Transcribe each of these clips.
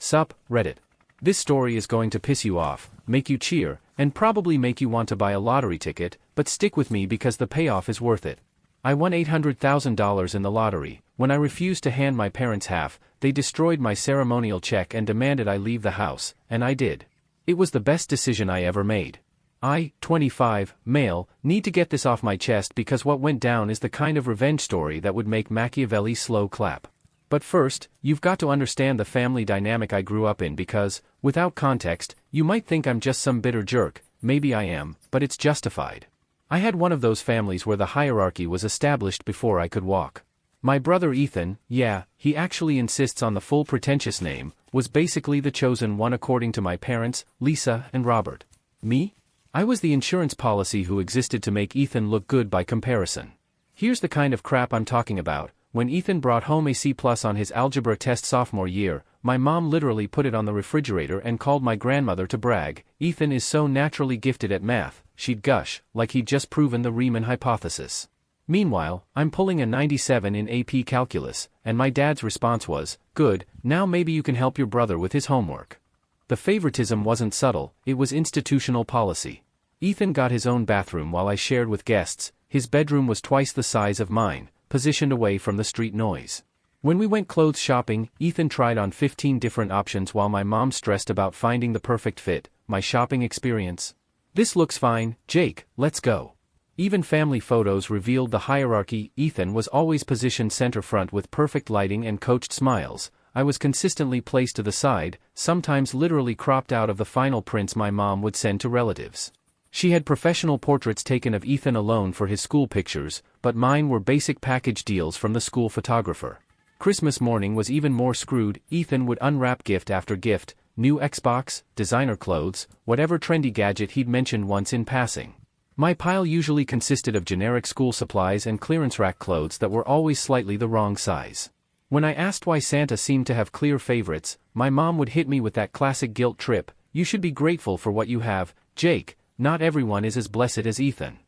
Sup, Reddit. This story is going to piss you off, make you cheer, and probably make you want to buy a lottery ticket, but stick with me because the payoff is worth it. I won $800,000 in the lottery. When I refused to hand my parents half, they destroyed my ceremonial check and demanded I leave the house, and I did. It was the best decision I ever made. I, 25, male, need to get this off my chest because what went down is the kind of revenge story that would make Machiavelli slow clap. But first, you've got to understand the family dynamic I grew up in because, without context, you might think I'm just some bitter jerk. Maybe I am, but it's justified. I had one of those families where the hierarchy was established before I could walk. My brother Ethan, yeah, he actually insists on the full pretentious name, was basically the chosen one according to my parents, Lisa and Robert. Me? I was the insurance policy who existed to make Ethan look good by comparison. Here's the kind of crap I'm talking about. When Ethan brought home a C+ on his algebra test sophomore year, my mom literally put it on the refrigerator and called my grandmother to brag. Ethan is so naturally gifted at math, she'd gush, like he'd just proven the Riemann hypothesis. Meanwhile, I'm pulling a 97 in AP Calculus, and my dad's response was, "Good, now maybe you can help your brother with his homework." The favoritism wasn't subtle, it was institutional policy. Ethan got his own bathroom while I shared with guests. His bedroom was twice the size of mine, positioned away from the street noise. When we went clothes shopping, Ethan tried on 15 different options while my mom stressed about finding the perfect fit. My shopping experience? This looks fine, Jake, let's go. Even family photos revealed the hierarchy. Ethan was always positioned center front with perfect lighting and coached smiles. I was consistently placed to the side, sometimes literally cropped out of the final prints my mom would send to relatives. She had professional portraits taken of Ethan alone for his school pictures, but mine were basic package deals from the school photographer. Christmas morning was even more screwed. Ethan would unwrap gift after gift, new Xbox, designer clothes, whatever trendy gadget he'd mentioned once in passing. My pile usually consisted of generic school supplies and clearance rack clothes that were always slightly the wrong size. When I asked why Santa seemed to have clear favorites, my mom would hit me with that classic guilt trip. You should be grateful for what you have, Jake. Not everyone is as blessed as Ethan.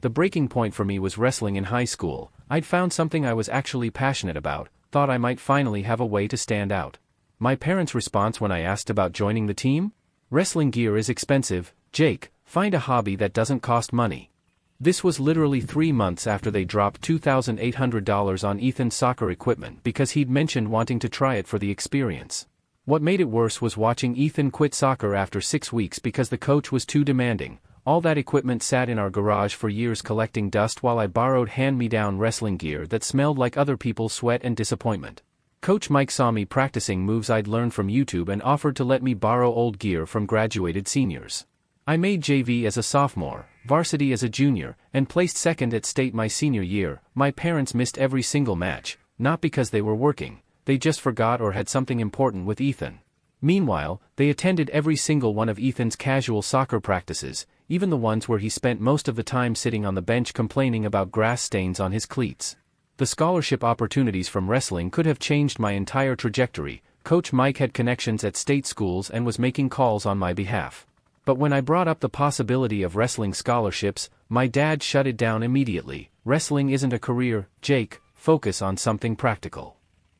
The breaking point for me was wrestling in high school. I'd found something I was actually passionate about, thought I might finally have a way to stand out. My parents' response when I asked about joining the team? Wrestling gear is expensive, Jake, find a hobby that doesn't cost money. This was literally 3 months after they dropped $2,800 on Ethan's soccer equipment because he'd mentioned wanting to try it for the experience. What made it worse was watching Ethan quit soccer after 6 weeks because the coach was too demanding. All that equipment sat in our garage for years collecting dust while I borrowed hand-me-down wrestling gear that smelled like other people's sweat and disappointment. Coach Mike saw me practicing moves I'd learned from YouTube and offered to let me borrow old gear from graduated seniors. I made JV as a sophomore, varsity as a junior, and placed second at state my senior year. My parents missed every single match, not because they were working. They just forgot or had something important with Ethan. Meanwhile, they attended every single one of Ethan's casual soccer practices, even the ones where he spent most of the time sitting on the bench complaining about grass stains on his cleats. The scholarship opportunities from wrestling could have changed my entire trajectory. Coach Mike had connections at state schools and was making calls on my behalf. But when I brought up the possibility of wrestling scholarships, my dad shut it down immediately. Wrestling isn't a career, Jake, focus on something practical.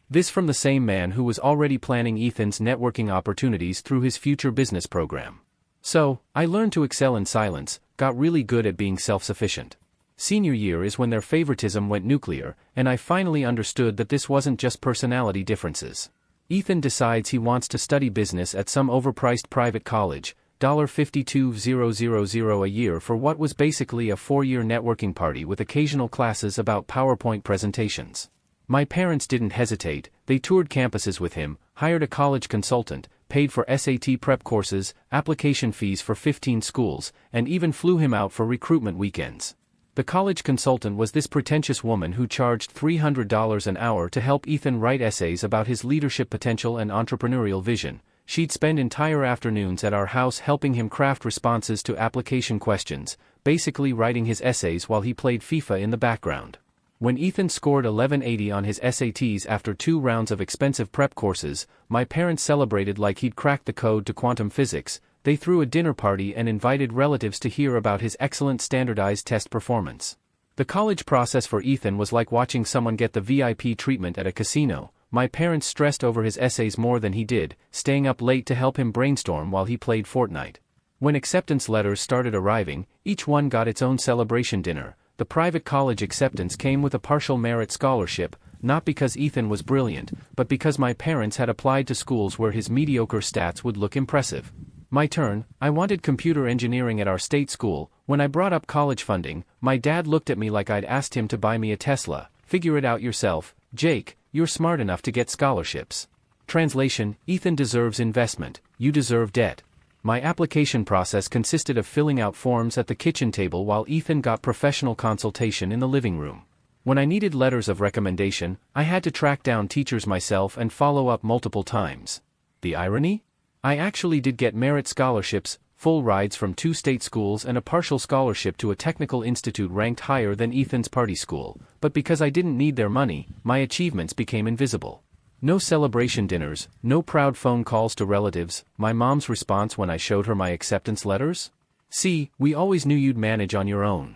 This from the same man who was already planning Ethan's networking opportunities through his future business program. So, I learned to excel in silence, got really good at being self-sufficient. Senior year is when their favoritism went nuclear, and I finally understood that this wasn't just personality differences. Ethan decides he wants to study business at some overpriced private college, $52,000 a year for what was basically a 4-year networking party with occasional classes about PowerPoint presentations. My parents didn't hesitate, they toured campuses with him, hired a college consultant, paid for SAT prep courses, application fees for 15 schools, and even flew him out for recruitment weekends. The college consultant was this pretentious woman who charged $300 an hour to help Ethan write essays about his leadership potential and entrepreneurial vision. She'd spend entire afternoons at our house helping him craft responses to application questions, basically writing his essays while he played FIFA in the background. When Ethan scored 1180 on his SATs after 2 rounds of expensive prep courses, my parents celebrated like he'd cracked the code to quantum physics. They threw a dinner party and invited relatives to hear about his excellent standardized test performance. The college process for Ethan was like watching someone get the VIP treatment at a casino. My parents stressed over his essays more than he did, staying up late to help him brainstorm while he played Fortnite. When acceptance letters started arriving, each one got its own celebration dinner. The private college acceptance came with a partial merit scholarship, not because Ethan was brilliant, but because my parents had applied to schools where his mediocre stats would look impressive. My turn. I wanted computer engineering at our state school. When I brought up college funding, my dad looked at me like I'd asked him to buy me a Tesla. Figure it out yourself, Jake, you're smart enough to get scholarships. Translation: Ethan deserves investment, you deserve debt. My application process consisted of filling out forms at the kitchen table while Ethan got professional consultation in the living room. When I needed letters of recommendation, I had to track down teachers myself and follow up multiple times. The irony? I actually did get merit scholarships, full rides from 2 state schools and a partial scholarship to a technical institute ranked higher than Ethan's party school, but because I didn't need their money, my achievements became invisible. No celebration dinners, no proud phone calls to relatives. My mom's response when I showed her my acceptance letters? "See, we always knew you'd manage on your own."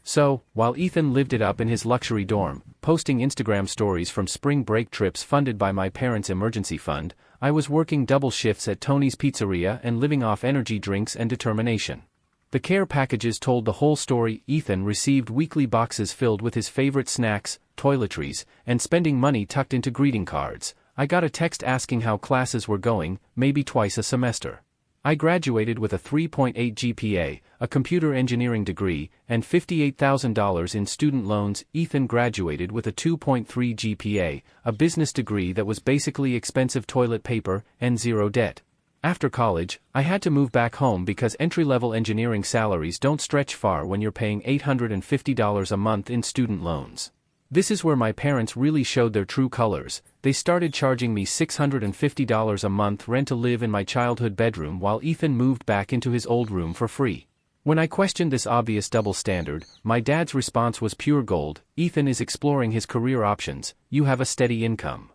So, while Ethan lived it up in his luxury dorm, posting Instagram stories from spring break trips funded by my parents' emergency fund, I was working double shifts at Tony's Pizzeria and living off energy drinks and determination. The care packages told the whole story. Ethan received weekly boxes filled with his favorite snacks, toiletries, and spending money tucked into greeting cards. I got a text asking how classes were going, maybe twice a semester. I graduated with a 3.8 GPA, a computer engineering degree, and $58,000 in student loans. Ethan graduated with a 2.3 GPA, a business degree that was basically expensive toilet paper, and zero debt. After college, I had to move back home because entry-level engineering salaries don't stretch far when you're paying $850 a month in student loans. This is where my parents really showed their true colors. They started charging me $650 a month rent to live in my childhood bedroom while Ethan moved back into his old room for free. When I questioned this obvious double standard, my dad's response was pure gold. "Ethan is exploring his career options, you have a steady income."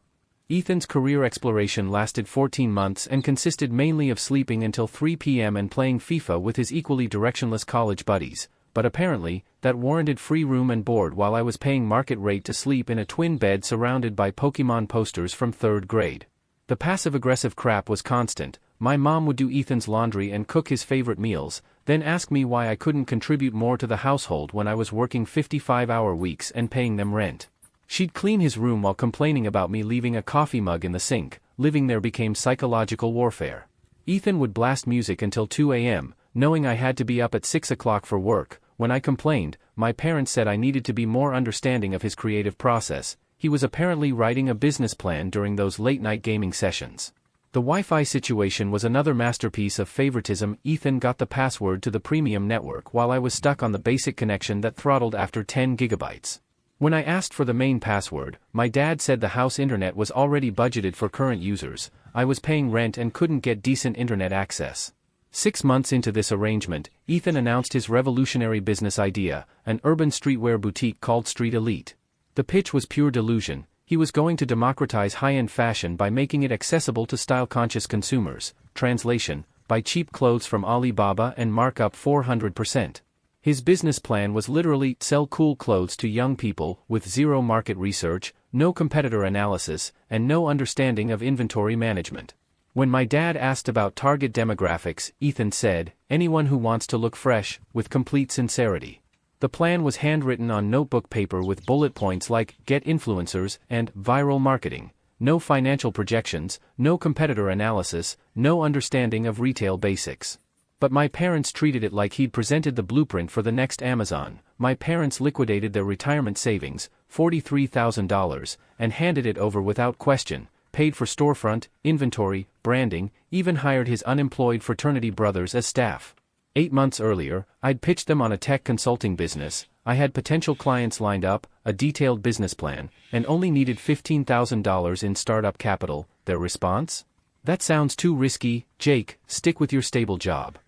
Ethan's career exploration lasted 14 months and consisted mainly of sleeping until 3 p.m. and playing FIFA with his equally directionless college buddies. But apparently, that warranted free room and board while I was paying market rate to sleep in a twin bed surrounded by Pokemon posters from 3rd grade. The passive-aggressive crap was constant. My mom would do Ethan's laundry and cook his favorite meals, then ask me why I couldn't contribute more to the household when I was working 55-hour weeks and paying them rent. She'd clean his room while complaining about me leaving a coffee mug in the sink. Living there became psychological warfare. Ethan would blast music until 2 a.m., knowing I had to be up at 6 o'clock for work. When I complained, my parents said I needed to be more understanding of his creative process. He was apparently writing a business plan during those late-night gaming sessions. The Wi-Fi situation was another masterpiece of favoritism. Ethan got the password to the premium network while I was stuck on the basic connection that throttled after 10 gigabytes. When I asked for the main password, my dad said the house internet was already budgeted for current users. I was paying rent and couldn't get decent internet access. 6 months into this arrangement, Ethan announced his revolutionary business idea, an urban streetwear boutique called Street Elite. The pitch was pure delusion. He was going to democratize high-end fashion by making it accessible to style-conscious consumers. Translation: buy cheap clothes from Alibaba and mark up 400%. His business plan was literally sell cool clothes to young people with zero market research, no competitor analysis, and no understanding of inventory management. When my dad asked about target demographics, Ethan said, "Anyone who wants to look fresh," with complete sincerity. The plan was handwritten on notebook paper with bullet points like "get influencers" and "viral marketing." No financial projections, no competitor analysis, no understanding of retail basics. But my parents treated it like he'd presented the blueprint for the next Amazon. My parents liquidated their retirement savings, $43,000, and handed it over without question. Paid for storefront, inventory, branding, even hired his unemployed fraternity brothers as staff. 8 months earlier, I'd pitched them on a tech consulting business. I had potential clients lined up, a detailed business plan, and only needed $15,000 in startup capital. Their response? "That sounds too risky, Jake, stick with your stable job."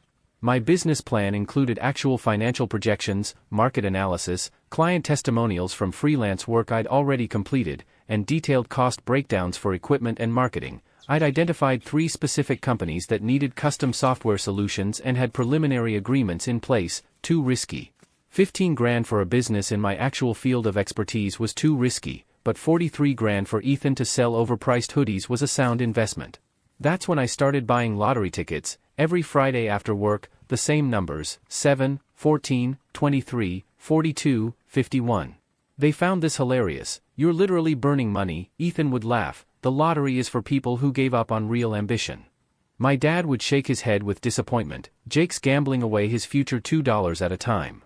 My business plan included actual financial projections, market analysis, client testimonials from freelance work I'd already completed, and detailed cost breakdowns for equipment and marketing. I'd identified 3 specific companies that needed custom software solutions and had preliminary agreements in place. Too risky. $15 grand for a business in my actual field of expertise was too risky. but 43 grand for Ethan to sell overpriced hoodies was a sound investment. That's when I started buying lottery tickets, every Friday after work, the same numbers, 7, 14, 23, 42, 51. They found this hilarious. "You're literally burning money," Ethan would laugh. "The lottery is for people who gave up on real ambition." My dad would shake his head with disappointment. "Jake's gambling away his future $2 at a time."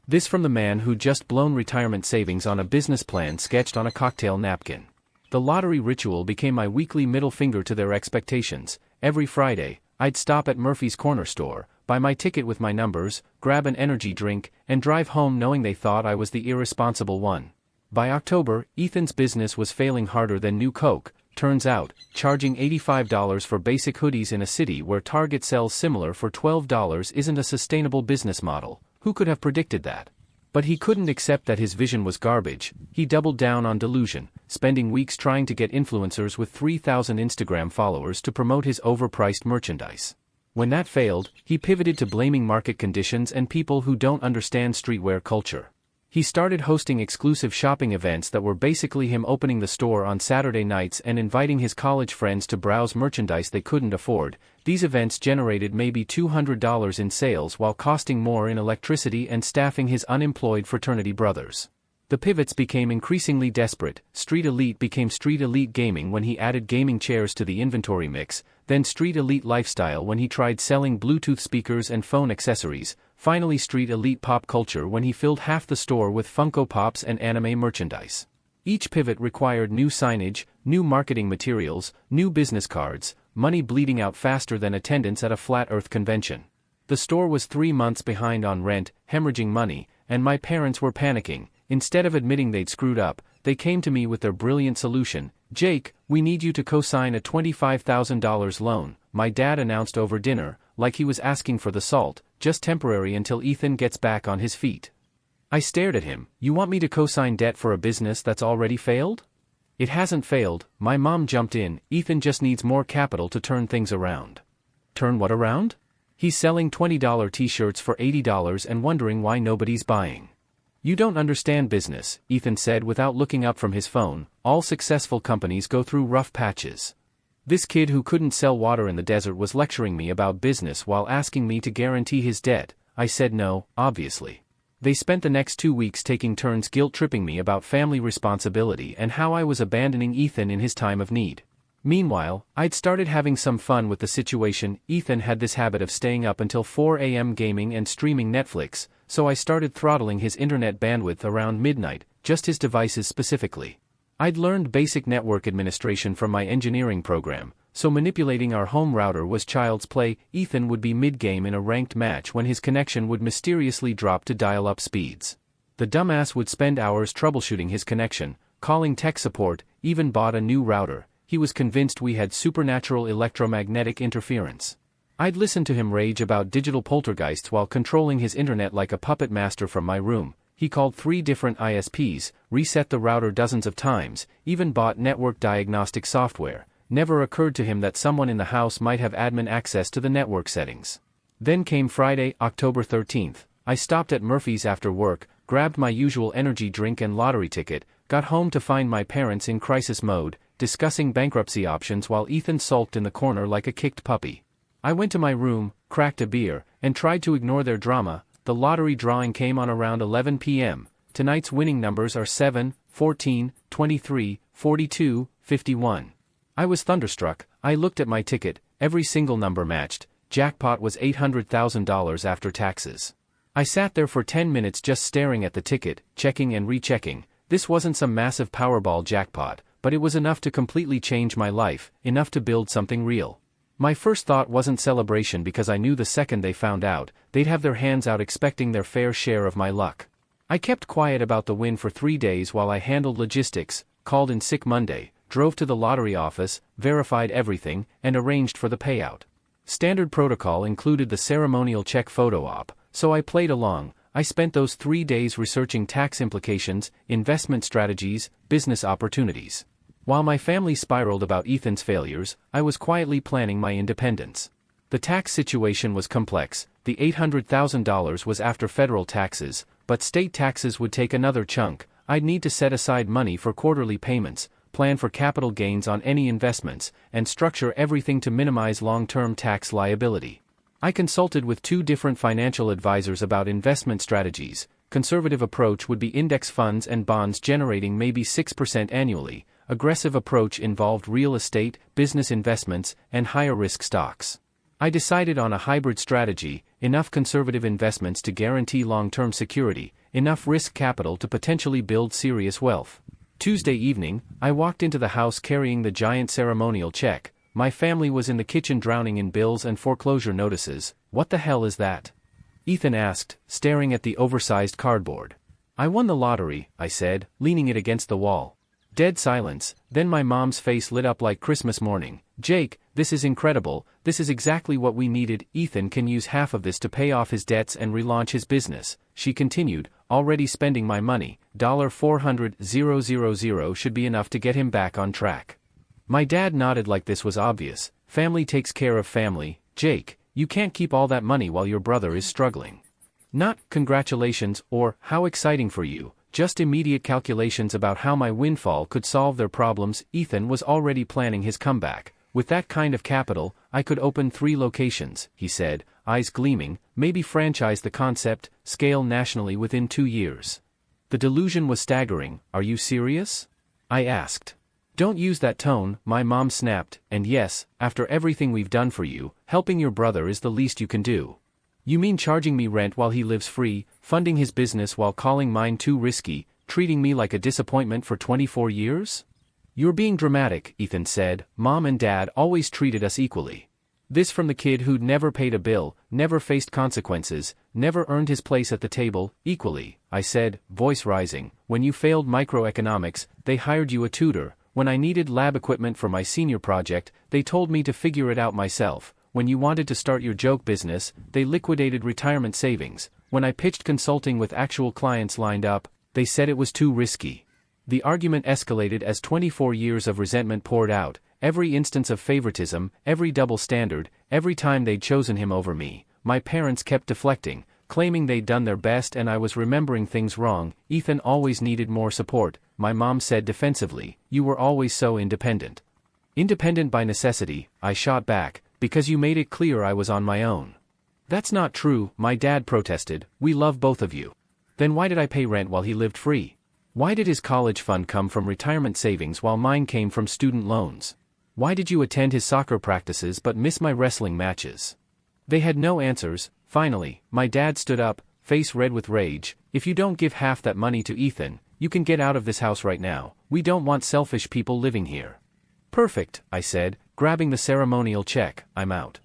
This from the man who'd just blown retirement savings on a business plan sketched on a cocktail napkin. The lottery ritual became my weekly middle finger to their expectations. Every Friday, I'd stop at Murphy's Corner store, buy my ticket with my numbers, grab an energy drink, and drive home knowing they thought I was the irresponsible one. By October, Ethan's business was failing harder than New Coke. Turns out, charging $85 for basic hoodies in a city where Target sells similar for $12 isn't a sustainable business model. Who could have predicted that? But he couldn't accept that his vision was garbage. He doubled down on delusion, spending weeks trying to get influencers with 3,000 Instagram followers to promote his overpriced merchandise. When that failed, he pivoted to blaming market conditions and people who don't understand streetwear culture. He started hosting exclusive shopping events that were basically him opening the store on Saturday nights and inviting his college friends to browse merchandise they couldn't afford. These events generated maybe $200 in sales while costing more in electricity and staffing his unemployed fraternity brothers. The pivots became increasingly desperate. Street Elite became Street Elite Gaming when he added gaming chairs to the inventory mix, then Street Elite Lifestyle when he tried selling Bluetooth speakers and phone accessories, finally Street Elite Pop Culture when he filled half the store with Funko Pops and anime merchandise. Each pivot required new signage, new marketing materials, new business cards, money bleeding out faster than attendance at a flat earth convention. The store was 3 months behind on rent, hemorrhaging money, and my parents were panicking. Instead of admitting they'd screwed up, they came to me with their brilliant solution. "Jake, we need you to co-sign a $25,000 loan," my dad announced over dinner, like he was asking for the salt, "just temporary until Ethan gets back on his feet." I stared at him. "You want me to co-sign debt for a business that's already failed?" "It hasn't failed," my mom jumped in. "Ethan just needs more capital to turn things around." "Turn what around?" "He's selling $20 t-shirts for $80 and wondering why nobody's buying." "You don't understand business," Ethan said without looking up from his phone. "All successful companies go through rough patches." This kid who couldn't sell water in the desert was lecturing me about business while asking me to guarantee his debt. I said no, obviously. They spent the next 2 weeks taking turns guilt-tripping me about family responsibility and how I was abandoning Ethan in his time of need. Meanwhile, I'd started having some fun with the situation. Ethan had this habit of staying up until 4 a.m. gaming and streaming Netflix, so I started throttling his internet bandwidth around midnight, just his devices specifically. I'd learned basic network administration from my engineering program, so manipulating our home router was child's play. Ethan would be mid-game in a ranked match when his connection would mysteriously drop to dial-up speeds. The dumbass would spend hours troubleshooting his connection, calling tech support, even bought a new router. He was convinced we had supernatural electromagnetic interference. I'd listen to him rage about digital poltergeists while controlling his internet like a puppet master from my room. He called 3 different ISPs, reset the router dozens of times, even bought network diagnostic software. Never occurred to him that someone in the house might have admin access to the network settings. Then came Friday, October 13th. I stopped at Murphy's after work, grabbed my usual energy drink and lottery ticket, got home to find my parents in crisis mode, discussing bankruptcy options while Ethan sulked in the corner like a kicked puppy. I went to my room, cracked a beer, and tried to ignore their drama. The lottery drawing came on around 11 p.m. Tonight's winning numbers are 7, 14, 23, 42, 51. I was thunderstruck. I looked at my ticket, every single number matched. Jackpot was $800,000 after taxes. I sat there for 10 minutes just staring at the ticket, checking and rechecking. This wasn't some massive Powerball jackpot, but it was enough to completely change my life, enough to build something real. My first thought wasn't celebration because I knew the second they found out, they'd have their hands out expecting their fair share of my luck. I kept quiet about the win for 3 days while I handled logistics, called in sick Monday, drove to the lottery office, verified everything, and arranged for the payout. Standard protocol included the ceremonial check photo op, so I played along. I spent those 3 days researching tax implications, investment strategies, business opportunities. While my family spiraled about Ethan's failures, I was quietly planning my independence. The tax situation was complex. The $800,000 was after federal taxes, but state taxes would take another chunk. I'd need to set aside money for quarterly payments, plan for capital gains on any investments, and structure everything to minimize long-term tax liability. I consulted with 2 different financial advisors about investment strategies. Conservative approach would be index funds and bonds generating maybe 6% annually. Aggressive approach involved real estate, business investments, and higher-risk stocks. I decided on a hybrid strategy, enough conservative investments to guarantee long-term security, enough risk capital to potentially build serious wealth. Tuesday evening, I walked into the house carrying the giant ceremonial check. My family was in the kitchen drowning in bills and foreclosure notices. "What the hell is that?" Ethan asked, staring at the oversized cardboard. "I won the lottery," I said, leaning it against the wall. Dead silence, then my mom's face lit up like Christmas morning. "Jake, this is incredible, this is exactly what we needed. Ethan can use half of this to pay off his debts and relaunch his business," she continued, "already spending my money. $400,000 should be enough to get him back on track." My dad nodded like this was obvious. "Family takes care of family, Jake. You can't keep all that money while your brother is struggling." Not "congratulations" or "how exciting for you," just immediate calculations about how my windfall could solve their problems. Ethan was already planning his comeback. "With that kind of capital, I could open 3 locations," he said, eyes gleaming, "maybe franchise the concept, scale nationally within 2 years." The delusion was staggering. "Are you serious?" I asked. "Don't use that tone," my mom snapped, "and yes, after everything we've done for you, helping your brother is the least you can do. You mean charging me rent while he lives free, funding his business while calling mine too risky, treating me like a disappointment for 24 years? "You're being dramatic," Ethan said. "Mom and Dad always treated us equally." This from the kid who'd never paid a bill, never faced consequences, never earned his place at the table. "Equally," I said, voice rising. "When you failed microeconomics, they hired you a tutor. When I needed lab equipment for my senior project, they told me to figure it out myself. When you wanted to start your joke business, they liquidated retirement savings. When I pitched consulting with actual clients lined up, they said it was too risky." The argument escalated as 24 years of resentment poured out, every instance of favoritism, every double standard, every time they'd chosen him over me. My parents kept deflecting, claiming they'd done their best and I was remembering things wrong. "Ethan always needed more support," my mom said defensively. "You were always so independent." "Independent by necessity," I shot back, "because you made it clear I was on my own." "That's not true," my dad protested. "We love both of you." "Then why did I pay rent while he lived free? Why did his college fund come from retirement savings while mine came from student loans? Why did you attend his soccer practices but miss my wrestling matches?" They had no answers. Finally, my dad stood up, face red with rage. "If you don't give half that money to Ethan, you can get out of this house right now. We don't want selfish people living here." "Perfect," I said, grabbing the ceremonial check. "I'm out."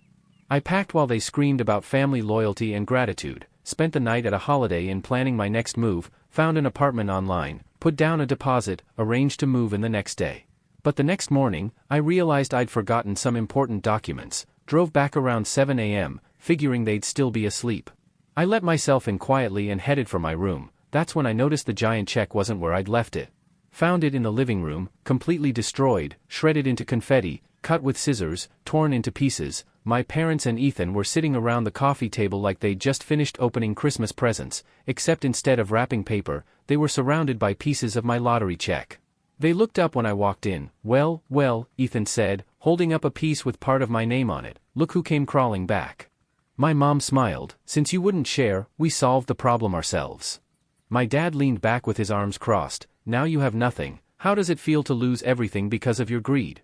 I packed while they screamed about family loyalty and gratitude, spent the night at a Holiday Inn planning my next move, found an apartment online, put down a deposit, arranged to move in the next day. But the next morning, I realized I'd forgotten some important documents, drove back around 7 a.m., figuring they'd still be asleep. I let myself in quietly and headed for my room. That's when I noticed the giant check wasn't where I'd left it. Found it in the living room, completely destroyed, shredded into confetti, cut with scissors, torn into pieces. My parents and Ethan were sitting around the coffee table like they'd just finished opening Christmas presents, except instead of wrapping paper, they were surrounded by pieces of my lottery check. They looked up when I walked in. "Well, well," Ethan said, holding up a piece with part of my name on it. "Look who came crawling back." My mom smiled. "Since you wouldn't share, we solved the problem ourselves." My dad leaned back with his arms crossed. "Now you have nothing. How does it feel to lose everything because of your greed?"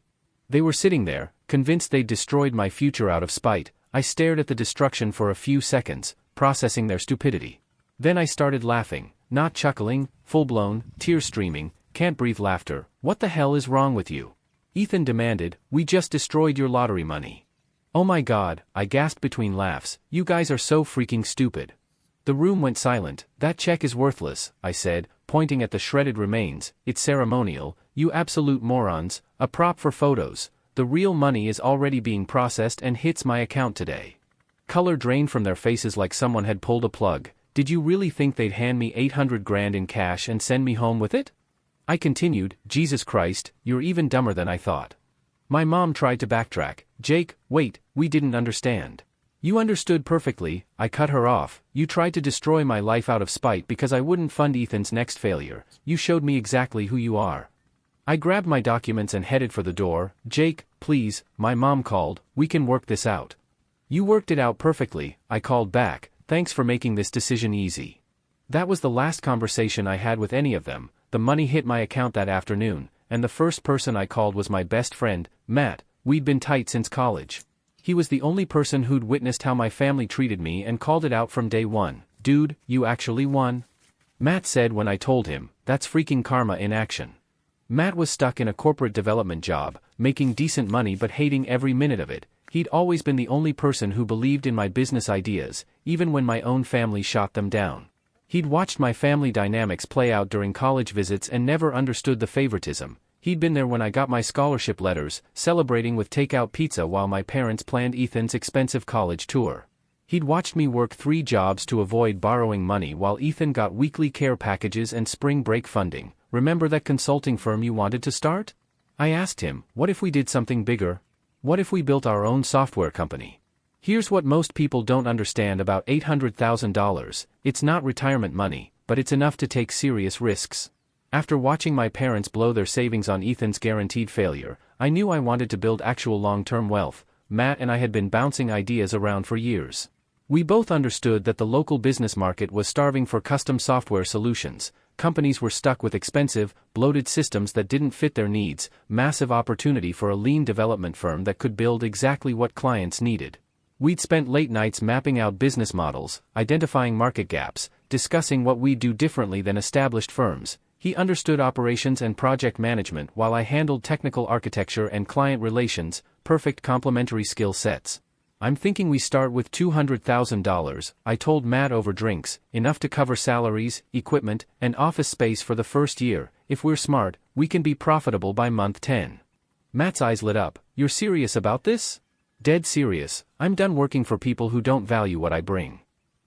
They were sitting there, convinced they'd destroyed my future out of spite. I stared at the destruction for a few seconds, processing their stupidity. Then I started laughing, not chuckling, full-blown, tears streaming, can't-breathe laughter. "What the hell is wrong with you?" Ethan demanded. "We just destroyed your lottery money." "Oh my God," I gasped between laughs. "You guys are so freaking stupid." The room went silent. "That check is worthless," I said, pointing at the shredded remains. "It's ceremonial, you absolute morons, a prop for photos. The real money is already being processed and hits my account today." Color drained from their faces like someone had pulled a plug. "Did you really think they'd hand me 800 grand in cash and send me home with it?" I continued. "Jesus Christ, you're even dumber than I thought." My mom tried to backtrack. "Jake, wait, we didn't understand. You understood perfectly, I cut her off. You tried to destroy my life out of spite because I wouldn't fund Ethan's next failure. You showed me exactly who you are. I grabbed my documents and headed for the door. Jake, please, my mom called, we can work this out. You worked it out perfectly, I called back, thanks for making this decision easy. That was the last conversation I had with any of them. The money hit my account that afternoon, and the first person I called was my best friend, Matt. We'd been tight since college. He was the only person who'd witnessed how my family treated me and called it out from day one. Dude, you actually won? Matt said when I told him, that's freaking karma in action. Matt was stuck in a corporate development job, making decent money but hating every minute of it. He'd always been the only person who believed in my business ideas, even when my own family shot them down. He'd watched my family dynamics play out during college visits and never understood the favoritism. He'd been there when I got my scholarship letters, celebrating with takeout pizza while my parents planned Ethan's expensive college tour. He'd watched me work 3 jobs to avoid borrowing money while Ethan got weekly care packages and spring break funding. Remember that consulting firm you wanted to start? I asked him, what if we did something bigger? What if we built our own software company? Here's what most people don't understand about $800,000. It's not retirement money, but it's enough to take serious risks. After watching my parents blow their savings on Ethan's guaranteed failure, I knew I wanted to build actual long-term wealth. Matt and I had been bouncing ideas around for years. We both understood that the local business market was starving for custom software solutions. Companies were stuck with expensive, bloated systems that didn't fit their needs. Massive opportunity for a lean development firm that could build exactly what clients needed. We'd spent late nights mapping out business models, identifying market gaps, discussing what we'd do differently than established firms. He understood operations and project management while I handled technical architecture and client relations, perfect complementary skill sets. I'm thinking we start with $200,000, I told Matt over drinks, enough to cover salaries, equipment, and office space for the first year. If we're smart, we can be profitable by month 10. Matt's eyes lit up. You're serious about this? Dead serious. I'm done working for people who don't value what I bring.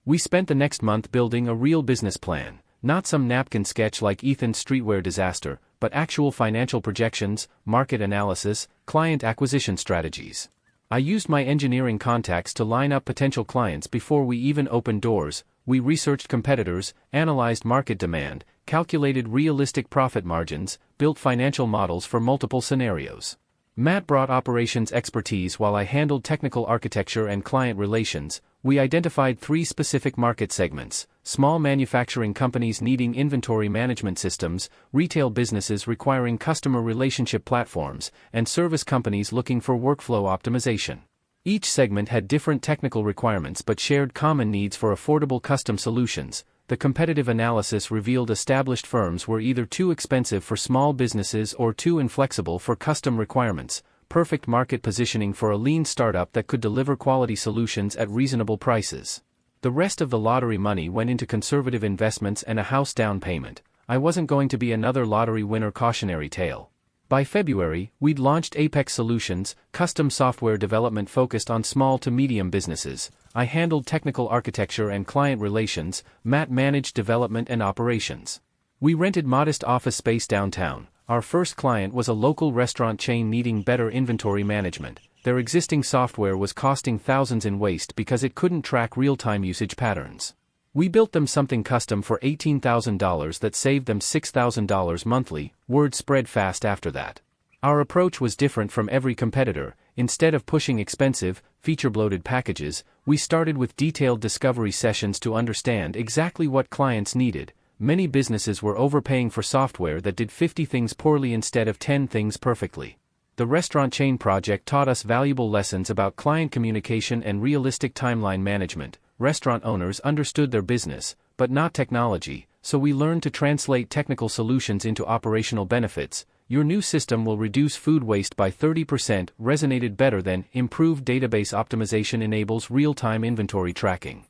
We spent the next month building a real business plan. Not some napkin sketch like Ethan's streetwear disaster, but actual financial projections, market analysis, client acquisition strategies. I used my engineering contacts to line up potential clients before we even opened doors. We researched competitors, analyzed market demand, calculated realistic profit margins, built financial models for multiple scenarios. Matt brought operations expertise while I handled technical architecture and client relations. We identified 3 specific market segments: small manufacturing companies needing inventory management systems, retail businesses requiring customer relationship platforms, and service companies looking for workflow optimization. Each segment had different technical requirements but shared common needs for affordable custom solutions. The competitive analysis revealed established firms were either too expensive for small businesses or too inflexible for custom requirements. Perfect market positioning for a lean startup that could deliver quality solutions at reasonable prices. The rest of the lottery money went into conservative investments and a house down payment. I wasn't going to be another lottery winner cautionary tale. By February, we'd launched Apex Solutions, custom software development focused on small to medium businesses. I handled technical architecture and client relations. Matt managed development and operations. We rented modest office space downtown. Our first client was a local restaurant chain needing better inventory management. Their existing software was costing thousands in waste because it couldn't track real-time usage patterns. We built them something custom for $18,000 that saved them $6,000 monthly. Word spread fast after that. Our approach was different from every competitor. Instead of pushing expensive, feature-bloated packages, we started with detailed discovery sessions to understand exactly what clients needed. Many businesses were overpaying for software that did 50 things poorly instead of 10 things perfectly. The restaurant chain project taught us valuable lessons about client communication and realistic timeline management. Restaurant owners understood their business, but not technology, so we learned to translate technical solutions into operational benefits. Your new system will reduce food waste by 30%, resonated better than improved database optimization enables real-time inventory tracking.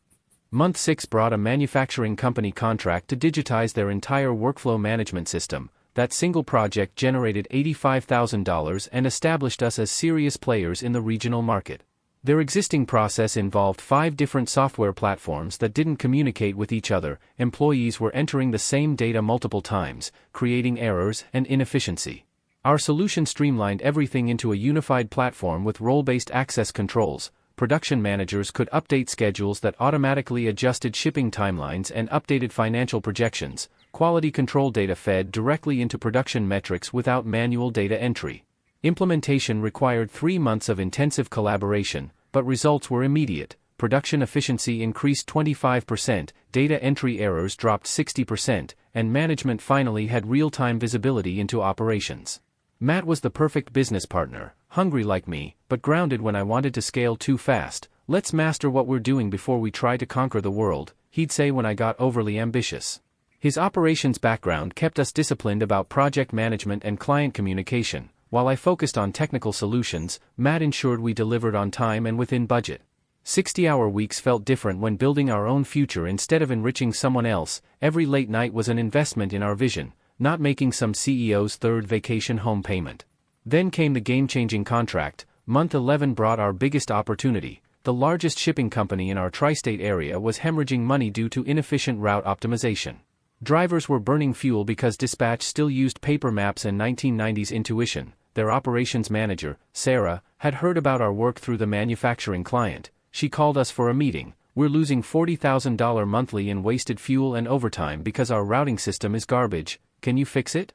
Month 6 brought a manufacturing company contract to digitize their entire workflow management system. That single project generated $85,000 and established us as serious players in the regional market. Their existing process involved 5 different software platforms that didn't communicate with each other. Employees were entering the same data multiple times, creating errors and inefficiency. Our solution streamlined everything into a unified platform with role-based access controls, production managers could update schedules that automatically adjusted shipping timelines and updated financial projections. Quality control data fed directly into production metrics without manual data entry. Implementation required 3 months of intensive collaboration, but results were immediate. Production efficiency increased 25%, data entry errors dropped 60%, and management finally had real-time visibility into operations. Matt was the perfect business partner, hungry like me, but grounded when I wanted to scale too fast. "Let's master what we're doing before we try to conquer the world," he'd say when I got overly ambitious. His operations background kept us disciplined about project management and client communication. While I focused on technical solutions, Matt ensured we delivered on time and within budget. 60-hour weeks felt different when building our own future instead of enriching someone else. Every late night was an investment in our vision, not making some CEO's third vacation home payment. Then came the game-changing contract. Month 11 brought our biggest opportunity. The largest shipping company in our tri-state area was hemorrhaging money due to inefficient route optimization. Drivers were burning fuel because dispatch still used paper maps and 1990s intuition. Their operations manager, Sarah, had heard about our work through the manufacturing client. She called us for a meeting. "We're losing $40,000 monthly in wasted fuel and overtime because our routing system is garbage. Can you fix it?"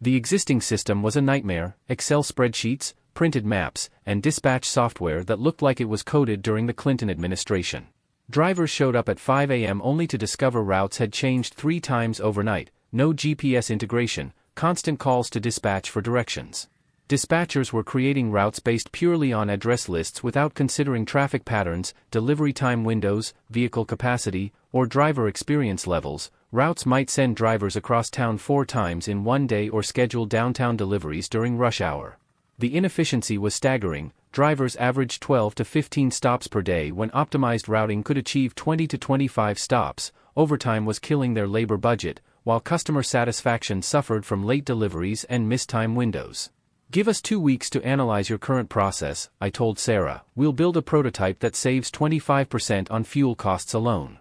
The existing system was a nightmare: Excel spreadsheets, printed maps, and dispatch software that looked like it was coded during the Clinton administration. Drivers showed up at 5 a.m. only to discover routes had changed 3 times overnight, no GPS integration, constant calls to dispatch for directions. Dispatchers were creating routes based purely on address lists without considering traffic patterns, delivery time windows, vehicle capacity, or driver experience levels. Routes might send drivers across town 4 times in one day or schedule downtown deliveries during rush hour. The inefficiency was staggering. Drivers averaged 12 to 15 stops per day when optimized routing could achieve 20 to 25 stops. Overtime was killing their labor budget, while customer satisfaction suffered from late deliveries and missed time windows. "Give us 2 weeks to analyze your current process," I told Sarah. "We'll build a prototype that saves 25% on fuel costs alone."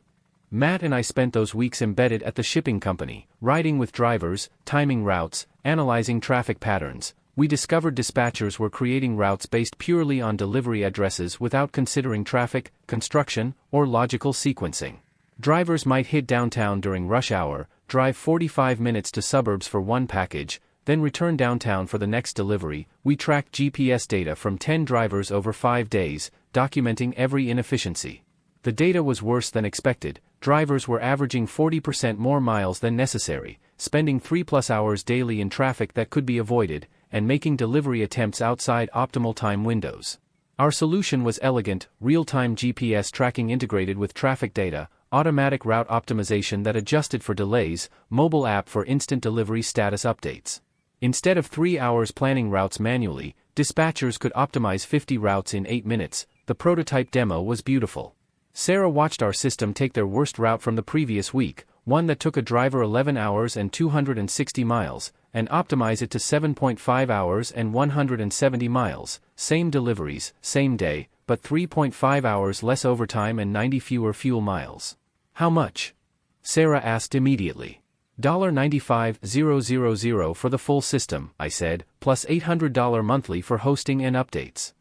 Matt and I spent those weeks embedded at the shipping company, riding with drivers, timing routes, analyzing traffic patterns. We discovered dispatchers were creating routes based purely on delivery addresses without considering traffic, construction, or logical sequencing. Drivers might hit downtown during rush hour, drive 45 minutes to suburbs for one package, then return downtown for the next delivery. We tracked GPS data from 10 drivers over 5 days, documenting every inefficiency. The data was worse than expected. Drivers were averaging 40% more miles than necessary, spending 3+ hours daily in traffic that could be avoided, and making delivery attempts outside optimal time windows. Our solution was elegant: real-time GPS tracking integrated with traffic data, automatic route optimization that adjusted for delays, mobile app for instant delivery status updates. Instead of 3 hours planning routes manually, dispatchers could optimize 50 routes in 8 minutes. The prototype demo was beautiful. Sarah watched our system take their worst route from the previous week, one that took a driver 11 hours and 260 miles, and optimize it to 7.5 hours and 170 miles, same deliveries, same day, but 3.5 hours less overtime and 90 fewer fuel miles. "How much?" Sarah asked immediately. $95,000 for the full system, I said, plus $800 monthly for hosting and updates.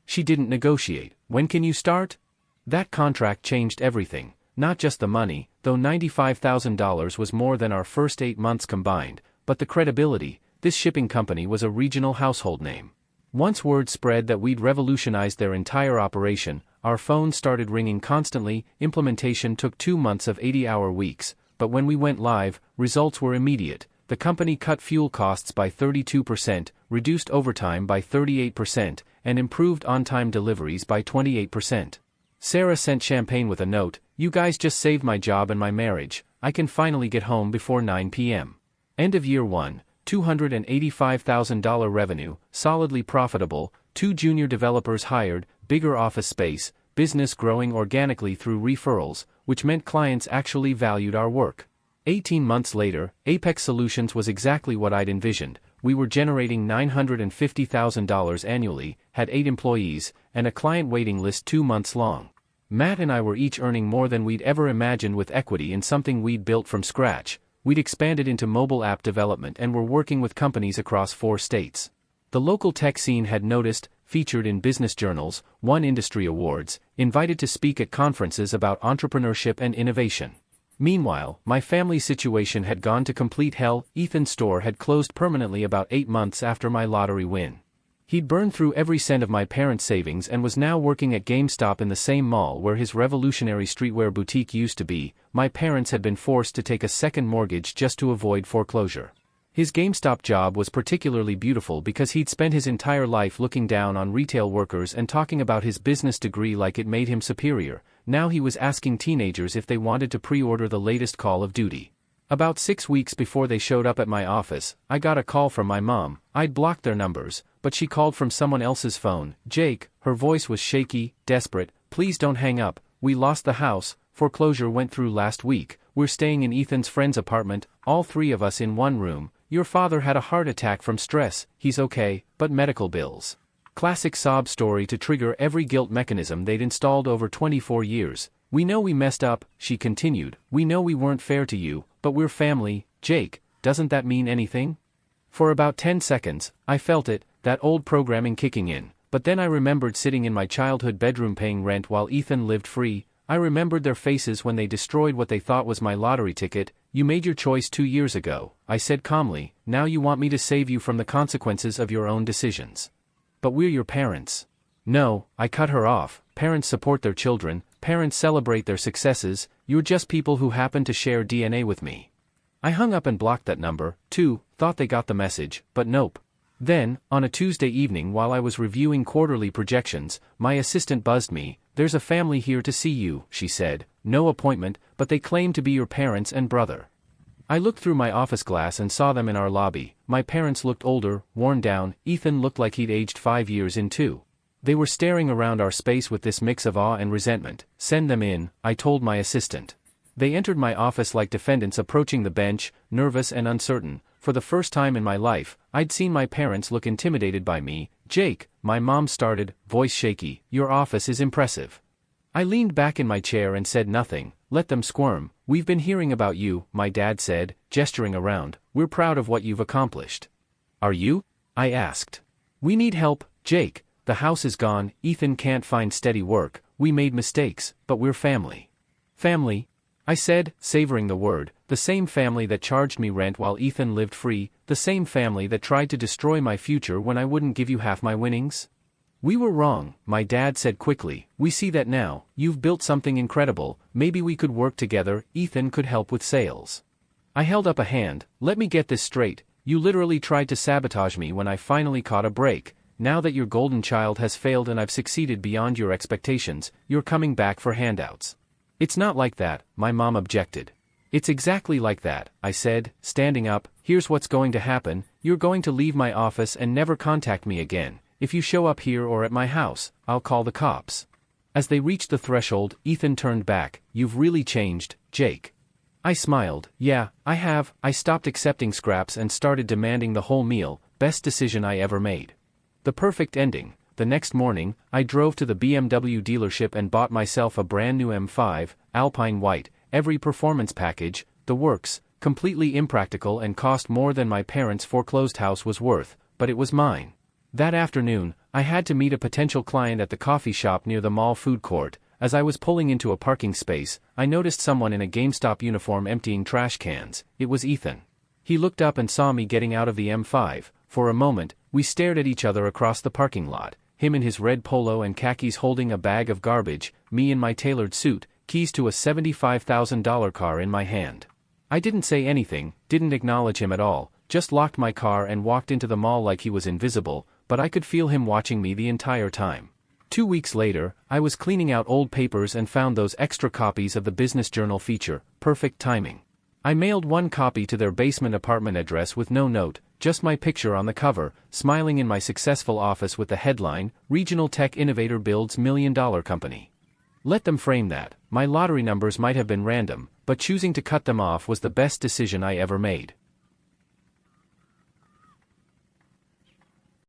She didn't negotiate. "When can you start?" That contract changed everything, not just the money, though $95,000 was more than our first 8 months combined, but the credibility. This shipping company was a regional household name. Once word spread that we'd revolutionized their entire operation, our phones started ringing constantly. Implementation took 2 months of 80-hour weeks, but when we went live, results were immediate. The company cut fuel costs by 32%, reduced overtime by 38%, and improved on-time deliveries by 28%. Sarah sent champagne with a note: "You guys just saved my job and my marriage. I can finally get home before 9 p.m. End of year 1, $285,000 revenue, solidly profitable, 2 junior developers hired, bigger office space, business growing organically through referrals, which meant clients actually valued our work. 18 months later, Apex Solutions was exactly what I'd envisioned. We were generating $950,000 annually, had 8 employees, and a client waiting list 2 months long. Matt and I were each earning more than we'd ever imagined with equity in something we'd built from scratch. We'd expanded into mobile app development and were working with companies across 4 states. The local tech scene had noticed. featured in business journals, won industry awards, invited to speak at conferences about entrepreneurship and innovation. Meanwhile, my family's situation had gone to complete hell. Ethan's store had closed permanently about 8 months after my lottery win. He'd burned through every cent of my parents' savings and was now working at GameStop in the same mall where his revolutionary streetwear boutique used to be. My parents had been forced to take a second mortgage just to avoid foreclosure. His GameStop job was particularly beautiful because he'd spent his entire life looking down on retail workers and talking about his business degree like it made him superior. Now he was asking teenagers if they wanted to pre-order the latest Call of Duty. About 6 weeks before they showed up at my office, I got a call from my mom. I'd blocked their numbers, but she called from someone else's phone. Jake, her voice was shaky, desperate. Please don't hang up. We lost the house. Foreclosure went through last week. We're staying in Ethan's friend's apartment, all 3 of us in one room. Your father had a heart attack from stress. He's okay, but medical bills. Classic sob story to trigger every guilt mechanism they'd installed over 24 years. We know we messed up, she continued. We know we weren't fair to you, but we're family. Jake, doesn't that mean anything? For about 10 seconds, I felt it, that old programming kicking in. But then I remembered sitting in my childhood bedroom paying rent while Ethan lived free. I remembered their faces when they destroyed what they thought was my lottery ticket. You made your choice 2 years ago, I said calmly. Now you want me to save you from the consequences of your own decisions. But we're your parents. No, I cut her off. Parents support their children, parents celebrate their successes. You're just people who happen to share DNA with me. I hung up and blocked that number, too, thought they got the message, but nope. Then, on a Tuesday evening while I was reviewing quarterly projections, my assistant buzzed me. There's a family here to see you, she said. No appointment, but they claim to be your parents and brother. I looked through my office glass and saw them in our lobby. My parents looked older, worn down. Ethan looked like he'd aged 5 years in too. They were staring around our space with this mix of awe and resentment. Send them in, I told my assistant. They entered my office like defendants approaching the bench, nervous and uncertain. For the first time in my life, I'd seen my parents look intimidated by me. Jake, my mom started, voice shaky, your office is impressive. I leaned back in my chair and said nothing. Let them squirm. We've been hearing about you, my dad said, gesturing around. We're proud of what you've accomplished. Are you? I asked. We need help, Jake. The house is gone, Ethan can't find steady work. We made mistakes, but we're family. Family? I said, savoring the word. The same family that charged me rent while Ethan lived free, the same family that tried to destroy my future when I wouldn't give you half my winnings? We were wrong, my dad said quickly. We see that now. You've built something incredible. Maybe we could work together. Ethan could help with sales. I held up a hand. Let me get this straight. You literally tried to sabotage me when I finally caught a break. Now that your golden child has failed and I've succeeded beyond your expectations, you're coming back for handouts. It's not like that, my mom objected. It's exactly like that, I said, standing up. Here's what's going to happen. You're going to leave my office and never contact me again. If you show up here or at my house, I'll call the cops. As they reached the threshold, Ethan turned back. You've really changed, Jake. I smiled. Yeah, I have. I stopped accepting scraps and started demanding the whole meal. Best decision I ever made. The perfect ending. The next morning, I drove to the BMW dealership and bought myself a brand new M5, Alpine White, every performance package, the works, completely impractical and cost more than my parents' foreclosed house was worth, but it was mine. That afternoon, I had to meet a potential client at the coffee shop near the mall food court. As I was pulling into a parking space, I noticed someone in a GameStop uniform emptying trash cans. It was Ethan. He looked up and saw me getting out of the M5. For a moment, we stared at each other across the parking lot, him in his red polo and khakis holding a bag of garbage, me in my tailored suit, keys to a $75,000 car in my hand. I didn't say anything, didn't acknowledge him at all, just locked my car and walked into the mall like he was invisible, but I could feel him watching me the entire time. 2 weeks later, I was cleaning out old papers and found those extra copies of the business journal feature. Perfect timing. I mailed one copy to their basement apartment address with no note, just my picture on the cover, smiling in my successful office with the headline, Regional Tech Innovator Builds $1 Million Company. Let them frame that. My lottery numbers might have been random, but choosing to cut them off was the best decision I ever made.